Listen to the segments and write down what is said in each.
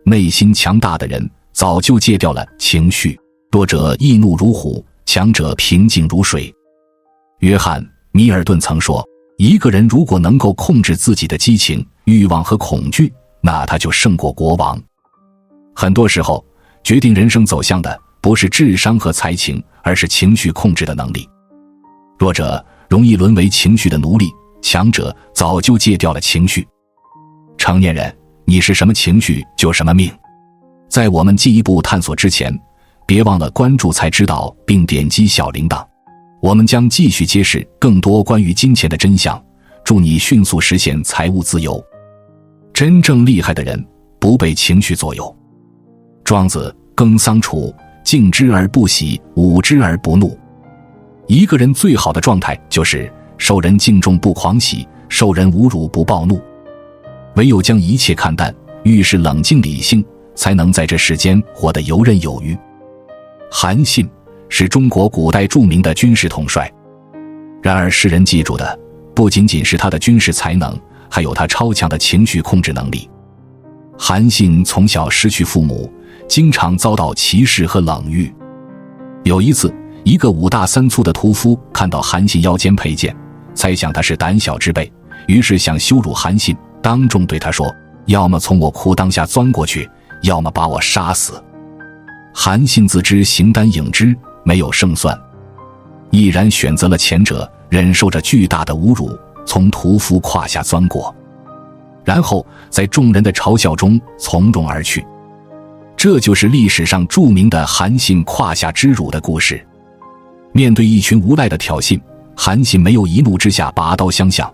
内心强大的人早就戒掉了情绪，弱者易怒如虎，强者平静如水。约翰·米尔顿曾说，一个人如果能够控制自己的激情、欲望和恐惧，那他就胜过国王。很多时候，决定人生走向的不是智商和才情，而是情绪控制的能力。弱者容易沦为情绪的奴隶，强者早就戒掉了情绪。成年人，你是什么情绪就什么命。在我们进一步探索之前，别忘了关注才知道并点击小铃铛，我们将继续揭示更多关于金钱的真相，助你迅速实现财务自由。真正厉害的人不被情绪左右。庄子耕桑处，敬之而不喜，侮之而不怒。一个人最好的状态就是受人敬重不狂喜，受人侮辱不暴怒。唯有将一切看淡，遇事冷静理性，才能在这世间活得游刃有余。韩信是中国古代著名的军事统帅，然而世人记住的不仅仅是他的军事才能，还有他超强的情绪控制能力。韩信从小失去父母，经常遭到歧视和冷遇。有一次，一个5大3粗的屠夫看到韩信腰间佩剑，猜想他是胆小之辈，于是想羞辱韩信，当众对他说，要么从我裤裆下钻过去，要么把我杀死。韩信自知形单影只，没有胜算，毅然选择了前者，忍受着巨大的侮辱，从屠夫胯下钻过，然后在众人的嘲笑中从容而去。这就是历史上著名的韩信胯下之辱的故事。面对一群无赖的挑衅，韩信没有一怒之下拔刀相向，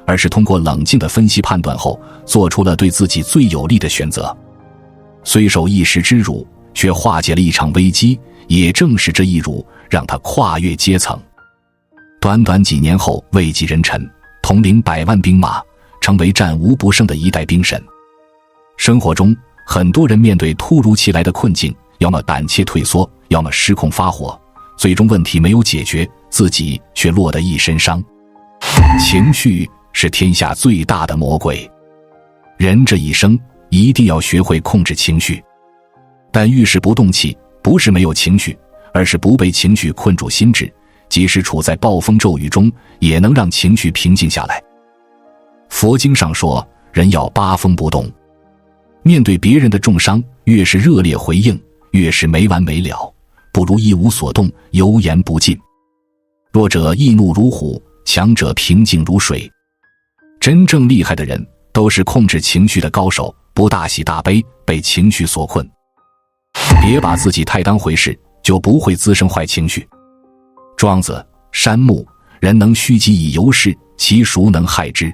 而是通过冷静的分析判断后，做出了对自己最有利的选择。虽受一时之辱，却化解了一场危机，也正是这一辱让他跨越阶层。短短几年后位极人臣，统领100万兵马，成为战无不胜的一代兵神。生活中很多人面对突如其来的困境，要么胆怯退缩，要么失控发火，最终问题没有解决，自己却落得一身伤。情绪是天下最大的魔鬼，人这一生一定要学会控制情绪。但遇事不动气，不是没有情绪，而是不被情绪困住心智，即使处在暴风骤雨中，也能让情绪平静下来。佛经上说，人要八风不动。面对别人的重伤，越是热烈回应，越是没完没了，不如一无所动，油盐不进。弱者易怒如虎，强者平静如水。真正厉害的人都是控制情绪的高手，不大喜大悲，被情绪所困。别把自己太当回事，就不会滋生坏情绪。庄子：山木，人能虚己以游世，其孰能害之？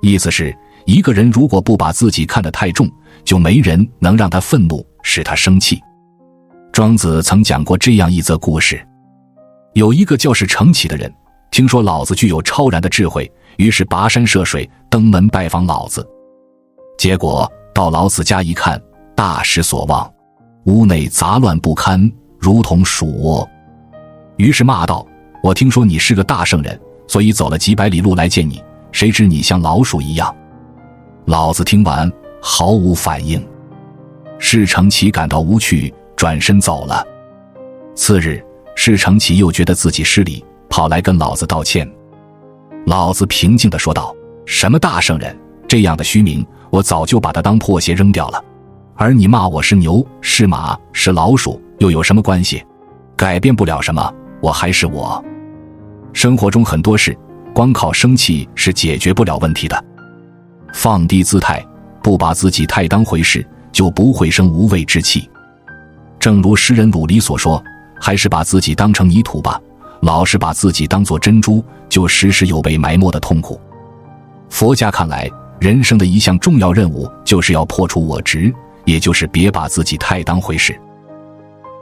意思是，一个人如果不把自己看得太重，就没人能让他愤怒，使他生气。庄子曾讲过这样一则故事：有一个叫是程启的人，听说老子具有超然的智慧，于是跋山涉水登门拜访老子。结果到老子家一看，大失所望，屋内杂乱不堪，如同鼠窝。于是骂道：我听说你是个大圣人，所以走了几百里路来见你，谁知你像老鼠一样。老子听完毫无反应。释承启感到无趣，转身走了。次日，释承启又觉得自己失礼，跑来跟老子道歉。老子平静地说道：什么大圣人，这样的虚名，我早就把它当破鞋扔掉了。而你骂我是牛，是马，是老鼠，又有什么关系？改变不了什么，我还是我。生活中很多事，光靠生气是解决不了问题的。放低姿态，不把自己太当回事，就不会生无畏之气。正如诗人鲁离所说，还是把自己当成泥土吧，老是把自己当作珍珠，就时时有被埋没的痛苦。佛家看来，人生的一项重要任务就是要破除我执，也就是别把自己太当回事。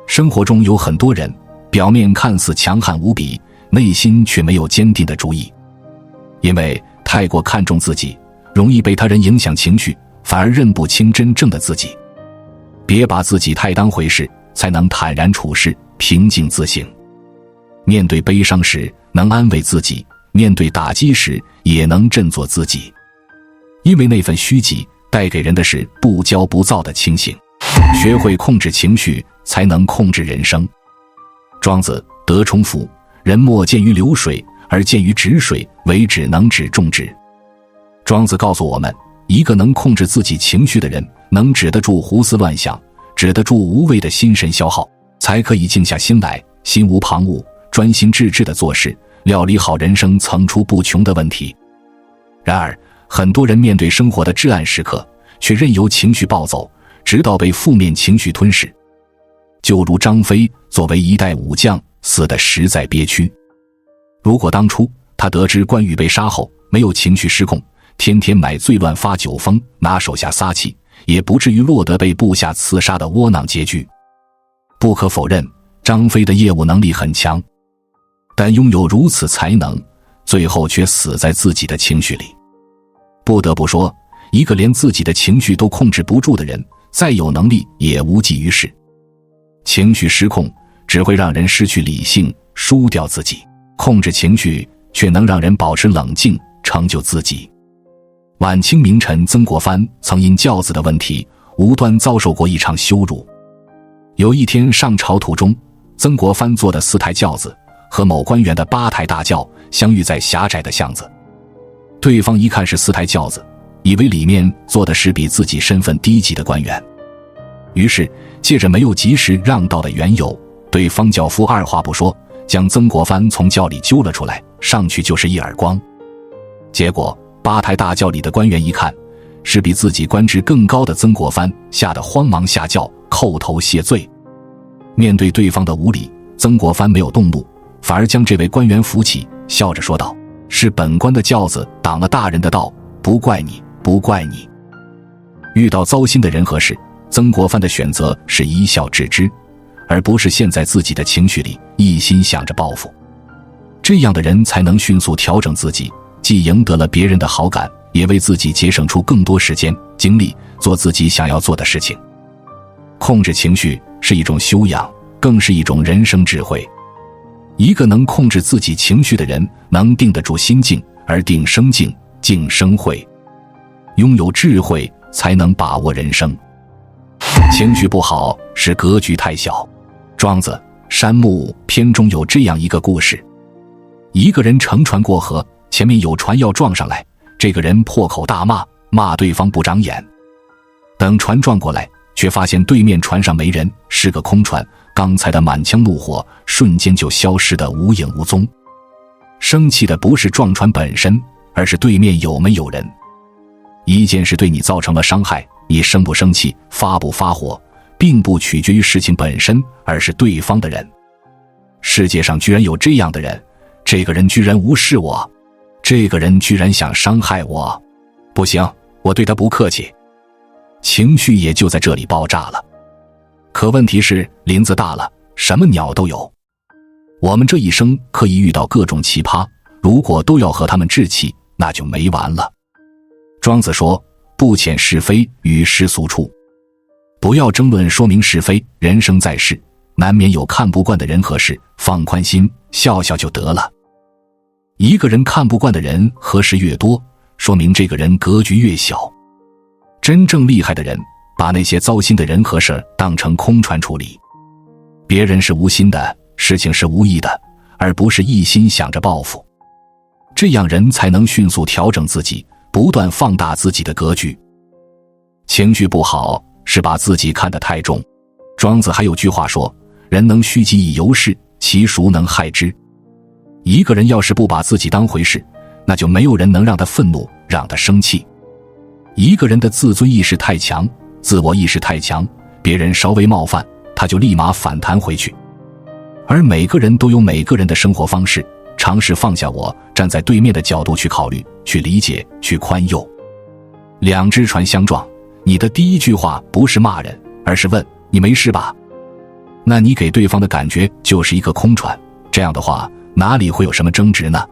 生活中有很多人，表面看似强悍无比，内心却没有坚定的主意。因为太过看重自己，容易被他人影响情绪，反而认不清真正的自己。别把自己太当回事，才能坦然处事，平静自省。面对悲伤时能安慰自己，面对打击时也能振作自己。因为那份虚己带给人的是不骄不躁的清醒。学会控制情绪，才能控制人生。庄子：德充夫，人莫见于流水，而见于止水，为止能止众之。庄子告诉我们，一个能控制自己情绪的人，能止得住胡思乱想，止得住无谓的心神消耗，才可以静下心来，心无旁骛，专心致志地做事，料理好人生层出不穷的问题。然而，很多人面对生活的至暗时刻，却任由情绪暴走，直到被负面情绪吞噬。就如张飞作为一代武将，死得实在憋屈。如果当初他得知关羽被杀后，没有情绪失控，天天买醉乱发酒疯，拿手下撒气，也不至于落得被部下刺杀的窝囊结局。不可否认，张飞的业务能力很强，但拥有如此才能，最后却死在自己的情绪里。不得不说，一个连自己的情绪都控制不住的人，再有能力也无济于事。情绪失控只会让人失去理性，输掉自己；控制情绪却能让人保持冷静，成就自己。晚清名臣曾国藩曾因轿子的问题，无端遭受过一场羞辱。有一天上朝途中，曾国藩坐的4台轿子和某官员的8台大轿相遇在狭窄的巷子。对方一看是4台轿子，以为里面坐的是比自己身份低级的官员，于是借着没有及时让道的缘由，对方轿夫二话不说，将曾国藩从轿里揪了出来，上去就是一耳光。结果8台大轿里的官员一看是比自己官职更高的曾国藩，吓得慌忙下轿叩头谢罪。面对对方的无礼，曾国藩没有动怒，反而将这位官员扶起，笑着说道：是本官的轿子挡了大人的道，不怪你，不怪你。遇到糟心的人和事，曾国藩的选择是一笑置之，而不是陷在自己的情绪里，一心想着报复。这样的人才能迅速调整自己，既赢得了别人的好感，也为自己节省出更多时间精力，做自己想要做的事情。控制情绪是一种修养，更是一种人生智慧。一个能控制自己情绪的人，能定得住心境，而定生静，静生慧。拥有智慧，才能把握人生。情绪不好是格局太小。庄子《山木》篇中有这样一个故事：一个人乘船过河，前面有船要撞上来，这个人破口大骂，骂对方不长眼。等船撞过来，却发现对面船上没人，是个空船，刚才的满腔怒火瞬间就消失得无影无踪。生气的不是撞船本身，而是对面有没有人。一件事对你造成了伤害，你生不生气，发不发火，并不取决于事情本身，而是对方的人。世界上居然有这样的人，这个人居然无视我，这个人居然想伤害我，不行，我对他不客气。情绪也就在这里爆炸了。可问题是，林子大了，什么鸟都有。我们这一生可以遇到各种奇葩，如果都要和他们置气，那就没完了。庄子说：不遣是非于世俗处。不要争论说明是非，人生在世，难免有看不惯的人和事，放宽心，笑笑就得了。一个人看不惯的人和事越多，说明这个人格局越小。真正厉害的人，把那些糟心的人和事当成空船处理。别人是无心的，事情是无意的，而不是一心想着报复。这样人才能迅速调整自己，不断放大自己的格局。情绪不好是把自己看得太重。庄子还有句话说：人能虚己以游世，其孰能害之？一个人要是不把自己当回事，那就没有人能让他愤怒，让他生气。一个人的自尊意识太强，自我意识太强，别人稍微冒犯，他就立马反弹回去。而每个人都有每个人的生活方式，尝试放下我，站在对面的角度去考虑，去理解，去宽宥。两只船相撞，你的第一句话不是骂人，而是问你没事吧？那你给对方的感觉就是一个空船，这样的话哪里会有什么争执呢？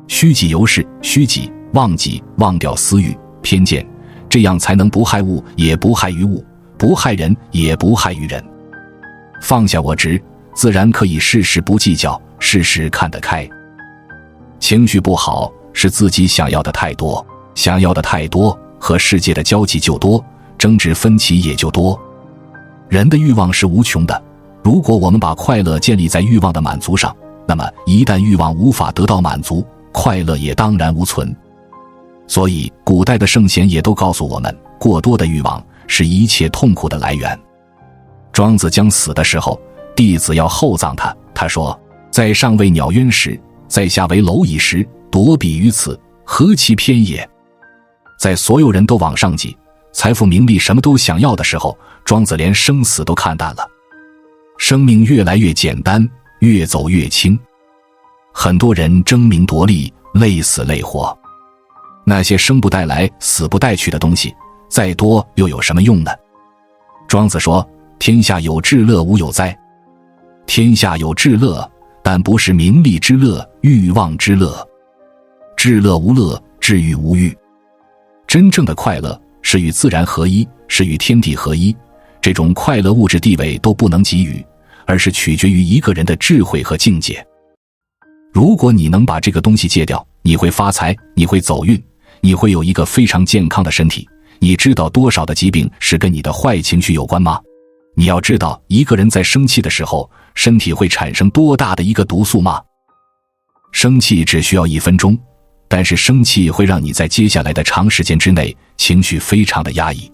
虚己游世，虚己，忘己，忘掉私欲偏见，这样才能不害物，也不害于物，不害人，也不害于人。放下我执，自然可以事事不计较，事事看得开。情绪不好是自己想要的太多，想要的太多和世界的交际就多，争执分歧也就多。人的欲望是无穷的，如果我们把快乐建立在欲望的满足上，那么一旦欲望无法得到满足，快乐也当然无存。所以古代的圣贤也都告诉我们，过多的欲望是一切痛苦的来源。庄子将死的时候，弟子要厚葬他，他说：在上为鸟渊时，在下为蝼蚁时，夺彼于此，何其偏也。在所有人都往上挤，财富名利什么都想要的时候，庄子连生死都看淡了。生命越来越简单，越走越轻。很多人争名夺利，累死累活。那些生不带来死不带去的东西，再多又有什么用呢？庄子说：天下有至乐无有哉。天下有至乐，但不是名利之乐、欲望之乐。至乐无乐，至欲无欲。真正的快乐是与自然合一，是与天地合一。这种快乐物质地位都不能给予，而是取决于一个人的智慧和境界。如果你能把这个东西戒掉，你会发财，你会走运，你会有一个非常健康的身体。你知道多少的疾病是跟你的坏情绪有关吗？你要知道一个人在生气的时候，身体会产生多大的一个毒素吗？生气只需要1分钟，但是生气会让你在接下来的长时间之内情绪非常的压抑。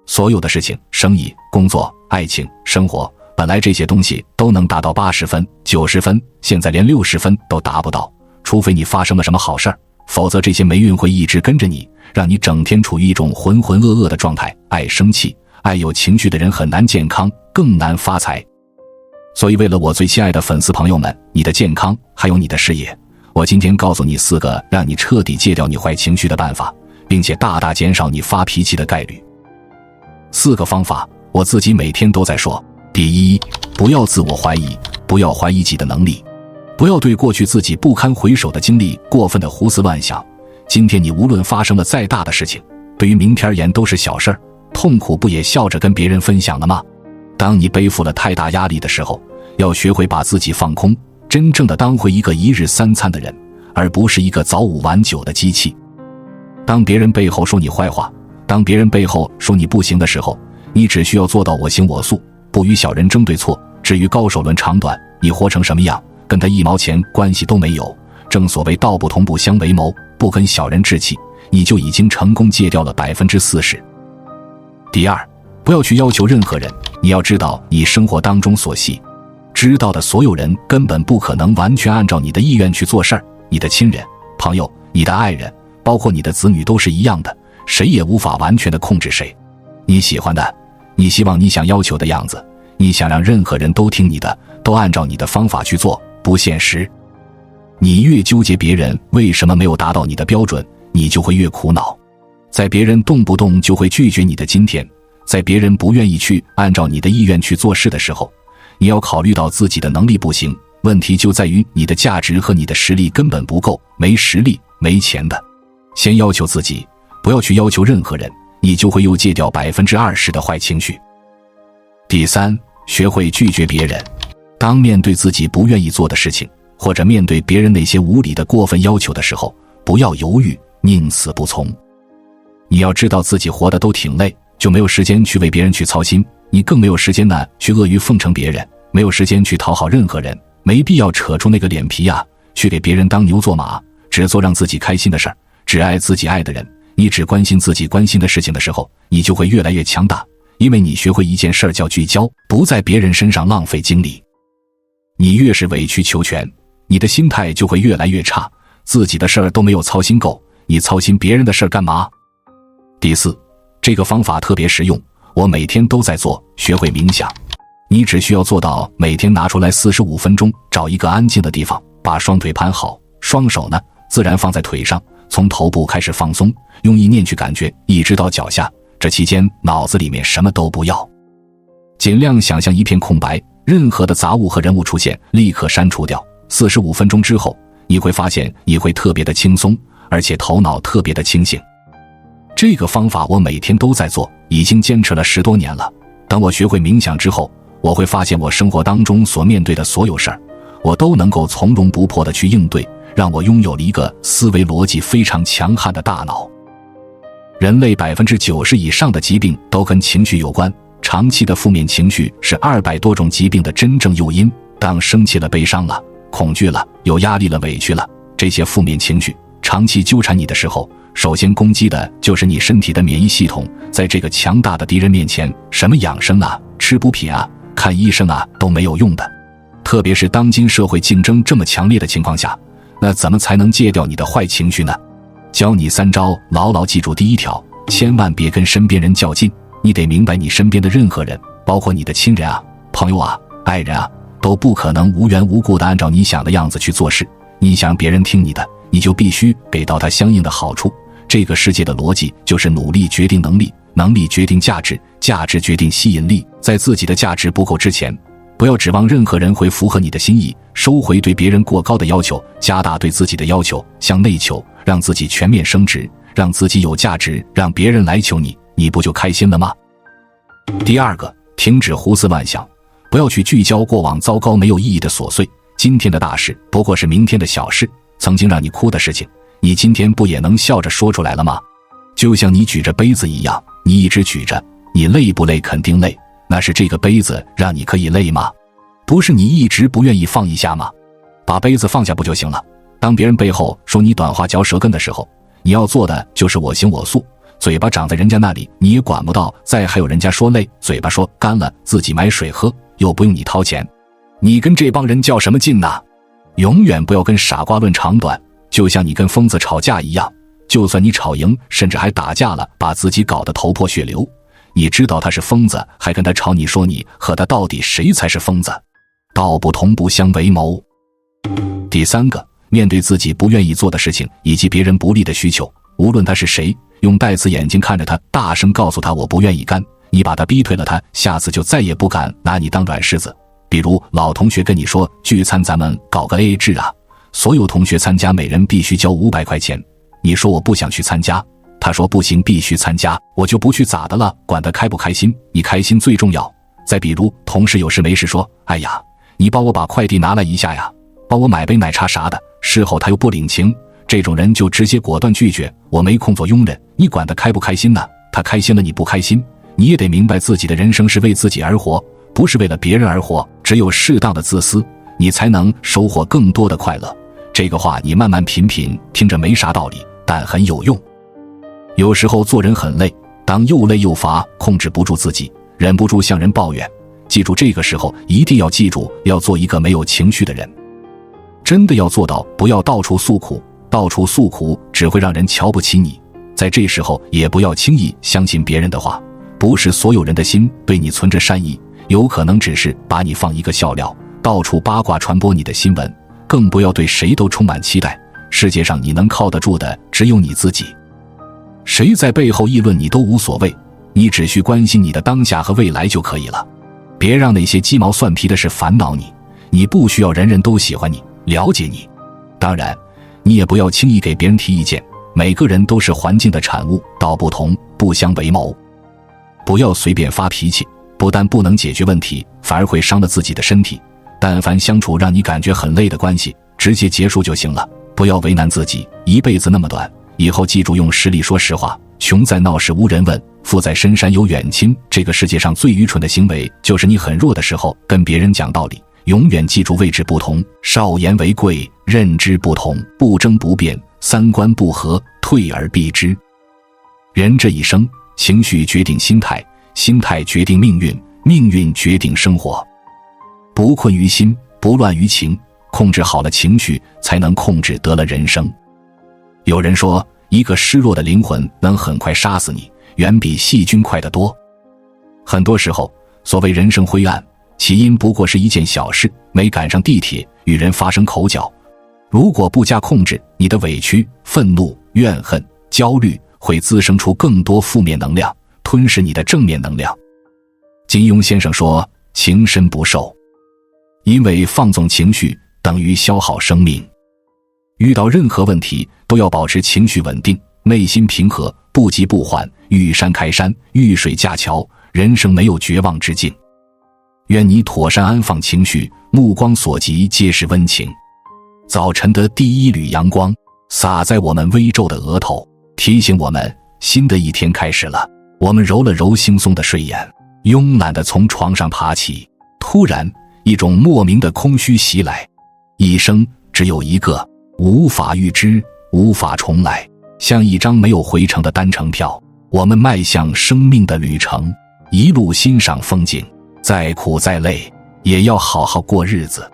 所有的事情，生意、工作、爱情、生活，本来这些东西都能达到80分、90分，现在连60分都达不到，除非你发生了什么好事儿，否则这些霉运会一直跟着你，让你整天处于一种浑浑噩噩的状态。爱生气、爱有情绪的人很难健康，更难发财。所以为了我最亲爱的粉丝朋友们，你的健康还有你的事业，我今天告诉你4个让你彻底戒掉你坏情绪的办法，并且大大减少你发脾气的概率。4个方法，我自己每天都在说。第一，不要自我怀疑，不要怀疑自己的能力，不要对过去自己不堪回首的经历过分的胡思乱想。今天你无论发生了再大的事情，对于明天而言都是小事儿，痛苦不也笑着跟别人分享了吗？当你背负了太大压力的时候，要学会把自己放空，真正的当回一个1日3餐的人，而不是一个早午晚酒的机器。当别人背后说你坏话，当别人背后说你不行的时候，你只需要做到我行我素，不与小人争对错。至于高手论长短，你活成什么样，跟他1毛钱关系都没有。正所谓道不同不相为谋，不跟小人置气，你就已经成功戒掉了40%。第二，不要去要求任何人，你要知道你生活当中所系知道的所有人根本不可能完全按照你的意愿去做事儿，你的亲人、朋友、你的爱人，包括你的子女都是一样的，谁也无法完全的控制谁。你喜欢的，你希望你想要求的样子，你想让任何人都听你的，都按照你的方法去做，不现实。你越纠结别人为什么没有达到你的标准，你就会越苦恼。在别人动不动就会拒绝你的今天，在别人不愿意去按照你的意愿去做事的时候，你要考虑到自己的能力不行，问题就在于你的价值和你的实力根本不够，没实力没钱的。先要求自己，不要去要求任何人，你就会又戒掉20%的坏情绪。第三，学会拒绝别人。当面对自己不愿意做的事情，或者面对别人那些无理的过分要求的时候，不要犹豫，宁死不从。你要知道自己活得都挺累，就没有时间去为别人去操心，你更没有时间呢去阿谀奉承别人，没有时间去讨好任何人，没必要扯出那个脸皮啊，去给别人当牛做马，只做让自己开心的事儿，只爱自己爱的人。你只关心自己关心的事情的时候，你就会越来越强大，因为你学会一件事叫聚焦，不在别人身上浪费精力。你越是委曲求全，你的心态就会越来越差，自己的事儿都没有操心够，你操心别人的事儿干嘛？第四，这个方法特别实用，我每天都在做，学会冥想。你只需要做到每天拿出来45分钟，找一个安静的地方，把双腿盘好，双手呢自然放在腿上，从头部开始放松，用意念去感觉，一直到脚下，这期间脑子里面什么都不要，尽量想象一片空白，任何的杂物和人物出现立刻删除掉。45分钟之后，你会发现你会特别的轻松，而且头脑特别的清醒。这个方法我每天都在做，已经坚持了10多年了。等我学会冥想之后，我会发现我生活当中所面对的所有事儿，我都能够从容不迫地去应对，让我拥有了一个思维逻辑非常强悍的大脑。人类90%以上的疾病都跟情绪有关，长期的负面情绪是200多种疾病的真正诱因。当生气了、悲伤了、恐惧了、有压力了、委屈了，这些负面情绪长期纠缠你的时候，首先攻击的就是你身体的免疫系统。在这个强大的敌人面前，什么养生啊、吃补品啊、看医生啊都没有用的。特别是当今社会竞争这么强烈的情况下，那怎么才能戒掉你的坏情绪呢？教你3招，牢牢记住。第1条，千万别跟身边人较劲。你得明白，你身边的任何人，包括你的亲人啊、朋友啊、爱人啊，都不可能无缘无故地按照你想的样子去做事。你想别人听你的，你就必须给到他相应的好处。这个世界的逻辑就是努力决定能力，能力决定价值，价值决定吸引力。在自己的价值不够之前，不要指望任何人会符合你的心意，收回对别人过高的要求，加大对自己的要求，向内求，让自己全面升值，让自己有价值，让别人来求你，你不就开心了吗？第2个，停止胡思乱想，不要去聚焦过往糟糕没有意义的琐碎。今天的大事不过是明天的小事，曾经让你哭的事情，你今天不也能笑着说出来了吗？就像你举着杯子一样，你一直举着，你累不累？肯定累。那是这个杯子让你可以累吗？不是你一直不愿意放一下吗？把杯子放下不就行了？当别人背后说你短话嚼舌根的时候，你要做的就是我行我素，嘴巴长在人家那里你也管不到，再还有人家说累，嘴巴说干了，自己买水喝，又不用你掏钱，你跟这帮人较什么劲呢？永远不要跟傻瓜论长短，就像你跟疯子吵架一样，就算你吵赢，甚至还打架了，把自己搞得头破血流，你知道他是疯子，还跟他吵，你说你和他到底谁才是疯子？道不同不相为谋。第3个，面对自己不愿意做的事情以及别人不利的需求，无论他是谁，用带刺眼睛看着他，大声告诉他我不愿意干。你把他逼退了，他下次就再也不敢拿你当软柿子。比如老同学跟你说聚餐咱们搞个 AA 制啊，所有同学参加每人必须交500块钱，你说我不想去参加，他说不行，必须参加，我就不去咋的了，管他开不开心，你开心最重要。再比如同事有事没事说，哎呀，你帮我把快递拿来一下呀，帮我买杯奶茶啥的，事后他又不领情，这种人就直接果断拒绝，我没空做佣人，你管他开不开心呢？他开心了你不开心，你也得明白自己的人生是为自己而活，不是为了别人而活，只有适当的自私，你才能收获更多的快乐。这个话你慢慢品品，听着没啥道理，但很有用。有时候做人很累，当又累又乏，控制不住自己，忍不住向人抱怨，记住这个时候一定要记住，要做一个没有情绪的人。真的要做到不要到处诉苦，到处诉苦只会让人瞧不起你。在这时候也不要轻易相信别人的话，不是所有人的心对你存着善意，有可能只是把你放一个笑料，到处八卦传播你的新闻。更不要对谁都充满期待，世界上你能靠得住的只有你自己。谁在背后议论你都无所谓，你只需关心你的当下和未来就可以了。别让那些鸡毛蒜皮的事烦恼你，你不需要人人都喜欢你、了解你。当然，你也不要轻易给别人提意见，每个人都是环境的产物，道不同不相为谋。不要随便发脾气，不但不能解决问题，反而会伤了自己的身体。但凡相处让你感觉很累的关系，直接结束就行了，不要为难自己，一辈子那么短，以后记住用实力说实话。穷在闹市无人问，富在深山有远亲。这个世界上最愚蠢的行为，就是你很弱的时候跟别人讲道理。永远记住位置不同，少言为贵，认知不同，不争不辩，三观不合，退而避之。人这一生，情绪决定心态，心态决定命运，命运决定生活。不困于心，不乱于情，控制好了情绪，才能控制得了人生。有人说，一个失落的灵魂能很快杀死你，远比细菌快得多。很多时候，所谓人生灰暗，起因不过是一件小事，没赶上地铁，与人发生口角。如果不加控制，你的委屈、愤怒、怨恨、焦虑会滋生出更多负面能量，吞噬你的正面能量。金庸先生说，情深不寿，因为放纵情绪等于消耗生命。遇到任何问题都要保持情绪稳定，内心平和，不急不缓，遇山开山，遇水架桥，人生没有绝望之境。愿你妥善安放情绪，目光所及皆是温情。早晨的第一缕阳光洒在我们微皱的额头，提醒我们新的一天开始了。我们揉了揉惺忪的睡眼，慵懒地从床上爬起。突然，一种莫名的空虚袭来，一生只有一个，无法预知，无法重来，像一张没有回程的单程票。我们迈向生命的旅程，一路欣赏风景，再苦再累，也要好好过日子。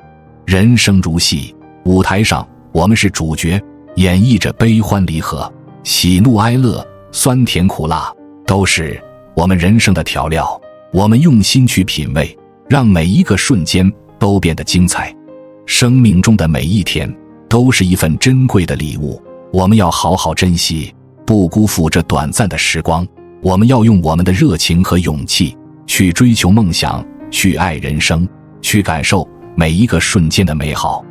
人生如戏，舞台上我们是主角，演绎着悲欢离合、喜怒哀乐、酸甜苦辣，都是我们人生的调料。我们用心去品味，让每一个瞬间都变得精彩。生命中的每一天都是一份珍贵的礼物，我们要好好珍惜，不辜负这短暂的时光。我们要用我们的热情和勇气去追求梦想，去爱人生，去感受每一个瞬间的美好。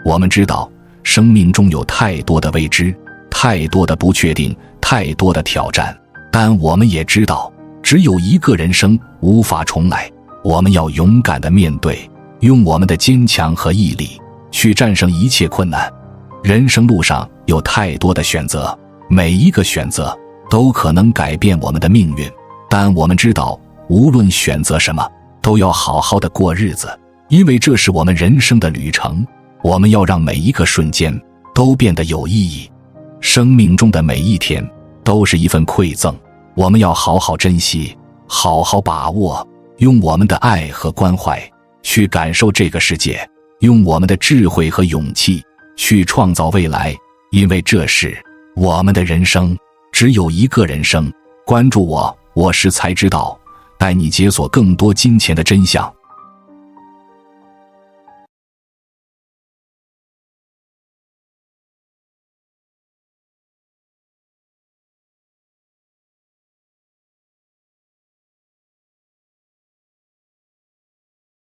我们知道生命中有太多的未知，太多的不确定，太多的挑战，但我们也知道只有一个人生，无法重来。我们要勇敢地面对，用我们的坚强和毅力去战胜一切困难。人生路上有太多的选择，每一个选择都可能改变我们的命运，但我们知道无论选择什么，都要好好的过日子，因为这是我们人生的旅程。我们要让每一个瞬间都变得有意义。生命中的每一天都是一份馈赠，我们要好好珍惜，好好把握，用我们的爱和关怀去感受这个世界，用我们的智慧和勇气去创造未来，因为这是我们的人生，只有一个人生。关注我，我是才知道，带你解锁更多金钱的真相。